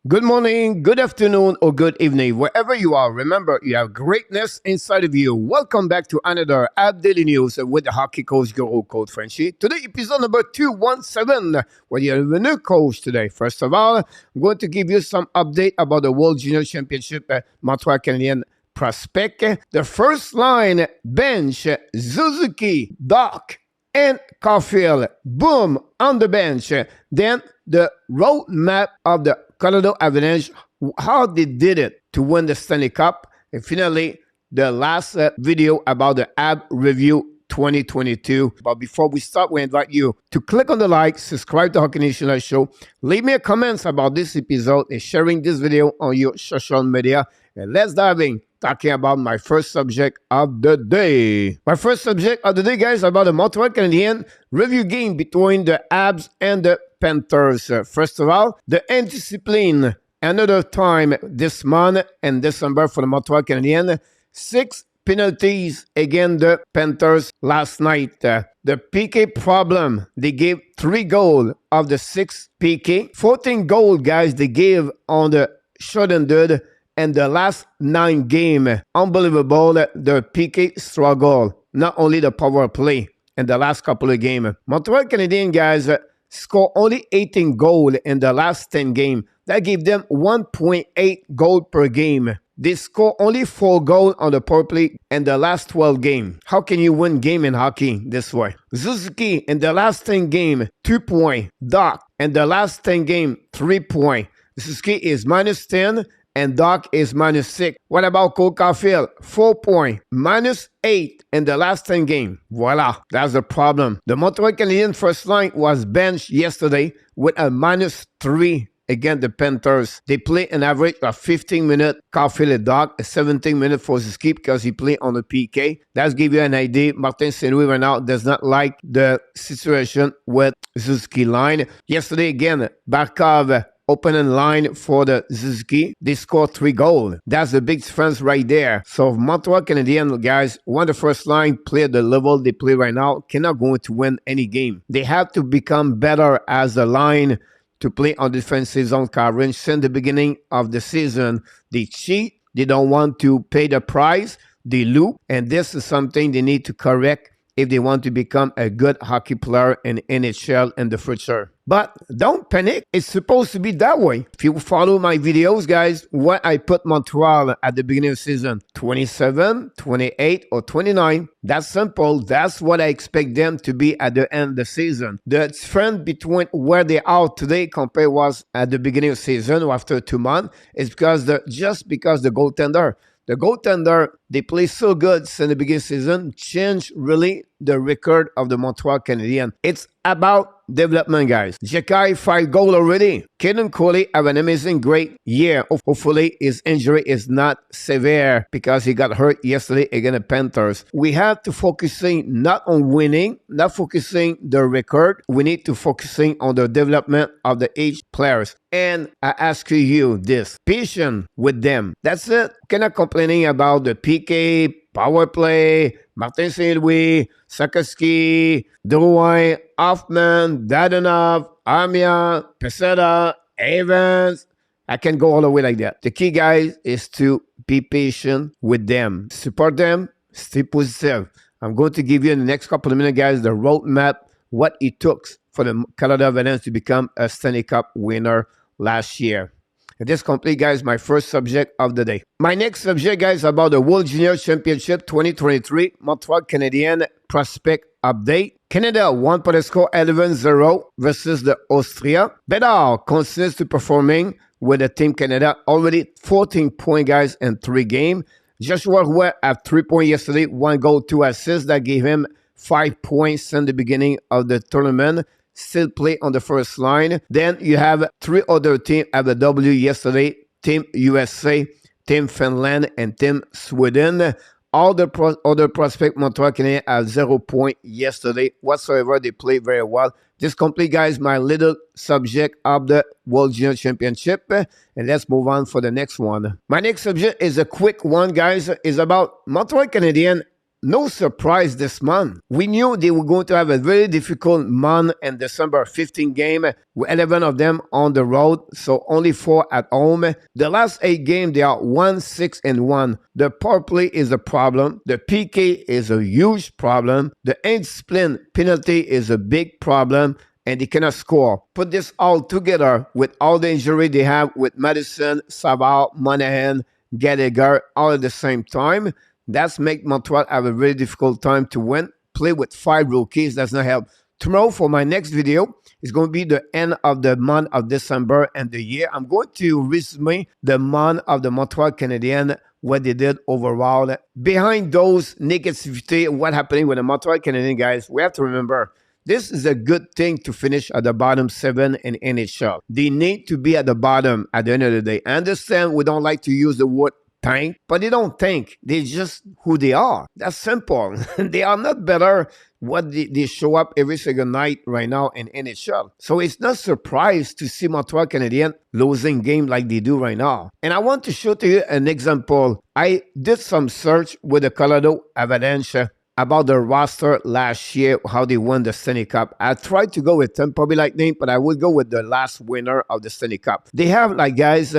Good morning, good afternoon, or good evening. Wherever you are, remember you have greatness inside of you. Welcome back to another App Daily News with the hockey coach guru called Frenchy. Today, episode number 217, where you have a new coach today. First of all, I'm going to give you some update about the World Junior Championship Montreal Canadiens prospect. The first line, bench, Suzuki, DACH, and CAUFIELD. Boom, on the bench. Then the roadmap of the Colorado Avalanche, how they did it to win the Stanley Cup. And finally, the last video about the Ab Review 2022. But before we start, we invite you to click on the like, subscribe to Hockey Nation Live Show, leave me a comments about this episode and sharing this video on your social media. And let's dive in, talking about my first subject of the day. My first subject of the day, guys, about the Montreal Canadiens review game between the Habs and the Panthers. First of all, the indiscipline. Another time this month in December for the Montreal Canadiens. 6 penalties against the Panthers last night. The PK problem, they gave 3 goals of the 6 PK. 14 goals, guys, they gave on the shorthanded. And the last 9 games, unbelievable, the PK struggle. Not only the power play in the last couple of games. Montreal Canadiens, guys, score only 18 goals in the last 10 games. That gave them 1.8 goals per game. They score only 4 goals on the power play in the last 12 games. How can you win game in hockey this way? Suzuki in the last 10 games, 2 points. DACH in the last 10 games, 3 points. Suzuki is minus 10. And DACH is minus 6. What about CAUFIELD? 4 points. Minus 8 in the last 10 games. Voila, that's the problem. The Montreal Canadiens first line was benched yesterday with a minus 3 against the Panthers. They play an average of 15 minutes. CAUFIELD and DACH, 17 minutes for Suzuki because he played on the PK. That's give you an idea. Martin St-Louis right now does not like the situation with Suzuki line. Yesterday again, Barkov opening line for the Suzuki. They scored 3 goals. That's the big difference right there. So Montreal Canadiens, guys, when the first line play at the level they play right now, cannot go to win any game. They have to become better as a line to play on defensive zone coverage. Since the beginning of the season, they cheat. They don't want to pay the price. They loop. And this is something they need to correct if they want to become a good hockey player in NHL in the future. But don't panic. It's supposed to be that way. If you follow my videos, guys, what I put Montreal at the beginning of the season, 27, 28, or 29. That's simple. That's what I expect them to be at the end of the season. The difference between where they are today compared was at the beginning of the season or after 2 months is because just because the goaltender. The goaltender, they play so good since the beginning of the season, changed really the record of the Montreal Canadiens. It's about development, guys. Jekai 5 goals already. Kaden Coley have an amazing, great year. Hopefully, his injury is not severe because he got hurt yesterday against the Panthers. We have to focusing not on winning, not focusing the record. We need to focusing on the development of the each players. And I ask you this, patient with them. That's it. Cannot complaining about the PK, power play, Martin St-Louis, Sakowski, Drouin, Hoffman, Dadonov, Armia, Peseta, Evans. I can go all the way like that. The key, guys, is to be patient with them. Support them. Stay positive. I'm going to give you in the next couple of minutes, guys, the roadmap, what it took for the Colorado Avalanche to become a Stanley Cup winner last year. And this complete, guys, my first subject of the day. My next subject, guys, about the World Junior Championship 2023 Montreal Canadiens prospect update. Canada won by the score 11-0 versus the Austria. Bedard continues to performing with the Team Canada. Already 14 points, guys, in 3 games. Joshua Roy had 3 points yesterday, 1 goal, 2 assists. That gave him 5 points since the beginning of the tournament. Still play on the first line. Then you have 3 other teams have a W yesterday. Team USA, Team Finland, and Team Sweden. All the other prospect Montreal Canadiens have 0 points yesterday whatsoever. They play very well. This complete, guys, my little subject of the World Junior Championship. And let's move on for the next one. My next subject is a quick one, guys. Is about Montreal Canadiens no surprise this month. We knew they were going to have a very difficult month in December 15 game, with 11 of them on the road, so only 4 at home. The last 8 games, they are 1-6-1. The power play is a problem. The PK is a huge problem. The indiscipline penalty is a big problem, and they cannot score. Put this all together with all the injury they have with Madison, Savard, Monahan, Gallagher all at the same time. That's make Montreal have a very difficult time to win. Play with 5 rookies does not help. Tomorrow for my next video is going to be the end of the month of December and the year. I'm going to resume the month of the Montreal Canadiens, what they did overall. Behind those negativity, what happening with the Montreal Canadiens, guys, we have to remember, this is a good thing to finish at the bottom 7 in NHL. They need to be at the bottom at the end of the day. I understand we don't like to use the word tank, but they don't tank. They're just who they are. That's simple. They are not better what they show up every single night right now in NHL. So it's not surprise to see Montreal Canadiens losing game like they do right now. And I want to show to you an example. I did some search with the Colorado Avalanche about the roster last year, how they won the Stanley Cup. I tried to go with Tampa Bay Lightning, but I will go with the last winner of the Stanley Cup. They have, like, guys,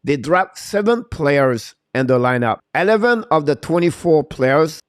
they dropped 7 players in the lineup. 11 of the 24 players,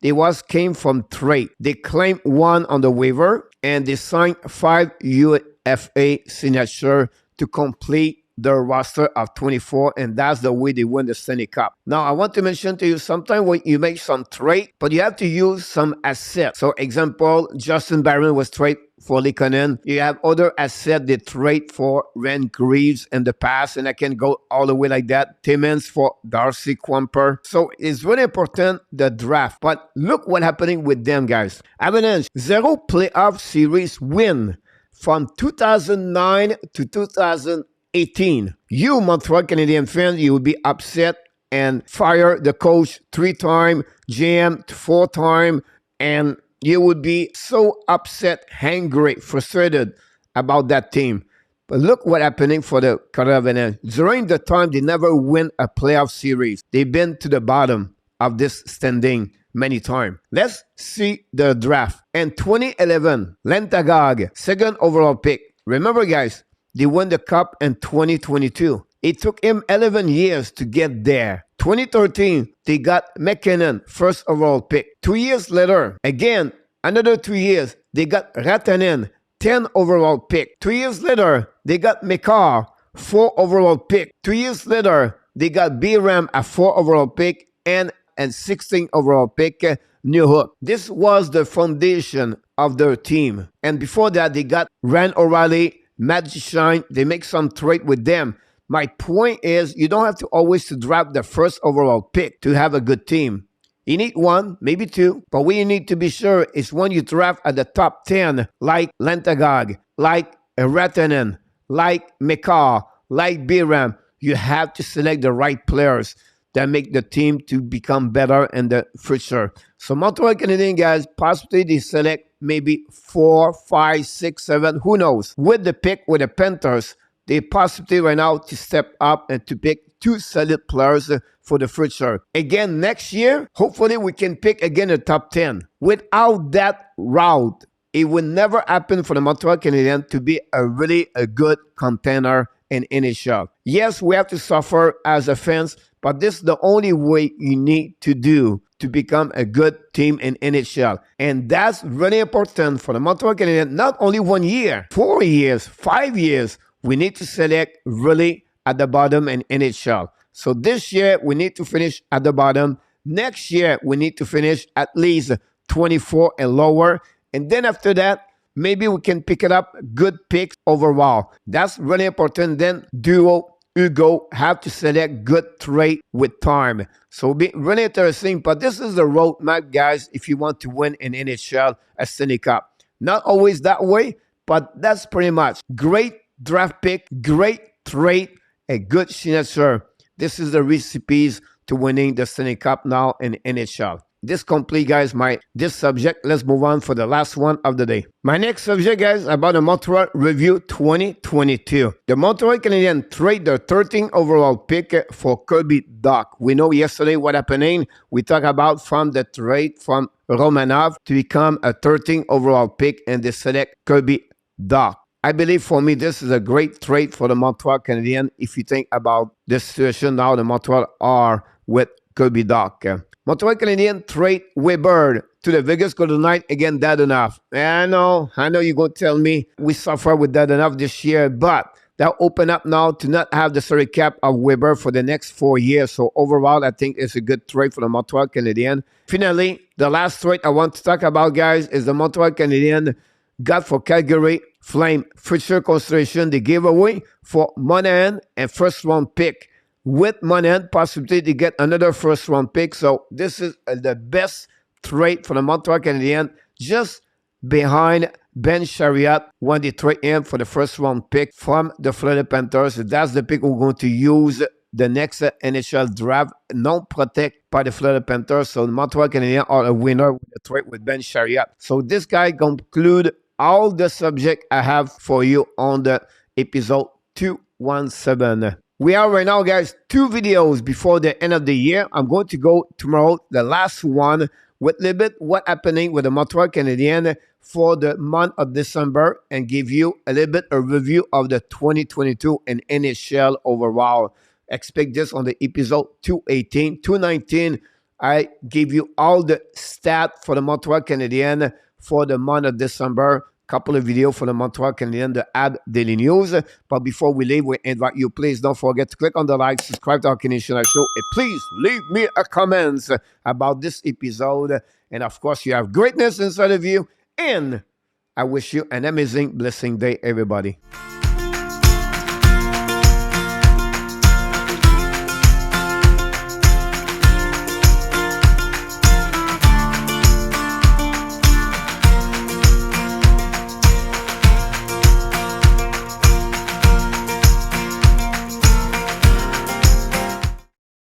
came from trade. They claimed 1 on the waiver, and they signed 5 UFA signature to complete the roster of 24, and that's the way they win the Stanley Cup. Now, I want to mention to you, sometimes when you make some trade, but you have to use some assets. So, example, Justin Barron was traded for Lekonen. You have other assets they trade for Ren Greaves in the past, and I can go all the way like that. Timmins for Darcy Quamper. So, it's really important, the draft. But look what happening with them, guys. Avalanche, 0 playoff series win from 2009 to 2018. You, Montreal Canadiens fans, you will be upset and fire the coach 3 times, GM 4 times, and you would be so upset, angry, frustrated about that team. But look what happening for the Colorado Avalanche. During the time, they never win a playoff series. They've been to the bottom of this standing many times. Let's see the draft. In 2011, Lentagog, 2nd overall pick. Remember, guys, they won the cup in 2022. It took him 11 years to get there. 2013, they got McKinnon, 1st overall pick. 2 years later, again, another 2 years, they got Ratanen, 10 overall pick. 2 years later, they got McCarr, 4 overall pick. 2 years later, they got B-Ram, a 4 overall pick, and 16 overall pick, New Hook. This was the foundation of their team. And before that, they got Ryan O'Reilly, Matt Duchene. They make some trade with them. My point is, you don't have to always to draft the 1st overall pick to have a good team. You need 1, maybe 2, but what you need to be sure is when you draft at the top 10, like Lentagog, like Ratanen, like McCarr, like Biram, you have to select the right players that make the team to become better in the future. So Montreal Canadiens, guys, possibly they select maybe 4, 5, 6, 7, who knows. With the pick with the Panthers, they possibly right now to step up and to pick 2 solid players for the future. Again, next year, hopefully we can pick again the top 10. Without that route, it will never happen for the Montreal Canadiens to be a good contender in NHL. Yes, we have to suffer as a fans, but this is the only way you need to do to become a good team in NHL. And that's really important for the Montreal Canadiens, not only 1 year, 4 years, 5 years. We need to select really at the bottom in NHL. So this year, we need to finish at the bottom. Next year, we need to finish at least 24 and lower. And then after that, maybe we can pick it up good picks overall. That's really important. Then Duo, Hugo have to select good trade with time. So it'll be really interesting. But this is the roadmap, guys, if you want to win in NHL a Stanley Cup. Not always that way, but that's pretty much great draft pick, great trade, a good signature. This is the recipes to winning the Stanley Cup now in NHL. this complete, guys, this subject. Let's move on for the last one of the day. My next subject, guys, about the Montreal Review 2022. The Montreal Canadiens trade their 13th overall pick for Kirby Dach. We know yesterday what happening. We talked about from the trade from Romanov to become a 13th overall pick, and they select Kirby Dach. I believe for me, this is a great trade for the Montreal Canadiens. If you think about the situation now, the Montreal are with Kirby Dach. Montreal Canadiens trade Weber to the Vegas Golden Knights. Again, Dadonov. I know you're going to tell me we suffer with Dadonov this year, but that open up now to not have the salary cap of Weber for the next 4 years. So overall, I think it's a good trade for the Montreal Canadiens. Finally, the last trade I want to talk about, guys, is the Montreal Canadiens got for Calgary Flame future consideration. They gave away for Monahan and first round pick. With Monahan, possibility to get another first round pick. So this is the best trade for the Montreal Canadiens, just behind Ben Chariot when they trade him for the first round pick from the Florida Panthers. That's the pick we're going to use the next NHL draft, non-protect by the Florida Panthers. So the Montreal Canadiens are a winner with the trade with Ben Chariot. So this guy conclude all the subject I have for you on the episode 217. We are right now, guys, 2 videos before the end of the year. I'm going to go tomorrow, the last one, with a little bit what happening with the Montreal Canadiens for the month of December and give you a little bit a review of the 2022 and NHL overall. Expect this on the episode 218. 219, I give you all the stats for the Montreal Canadiens for the month of December. Couple of videos for the Montreal Canadiens, the Ab Daily News. But before we leave, we invite you, please don't forget to click on the like, subscribe to our Canadian show, and please leave me a comment about this episode. And of course, you have greatness inside of you. And I wish you an amazing, blessing day, everybody.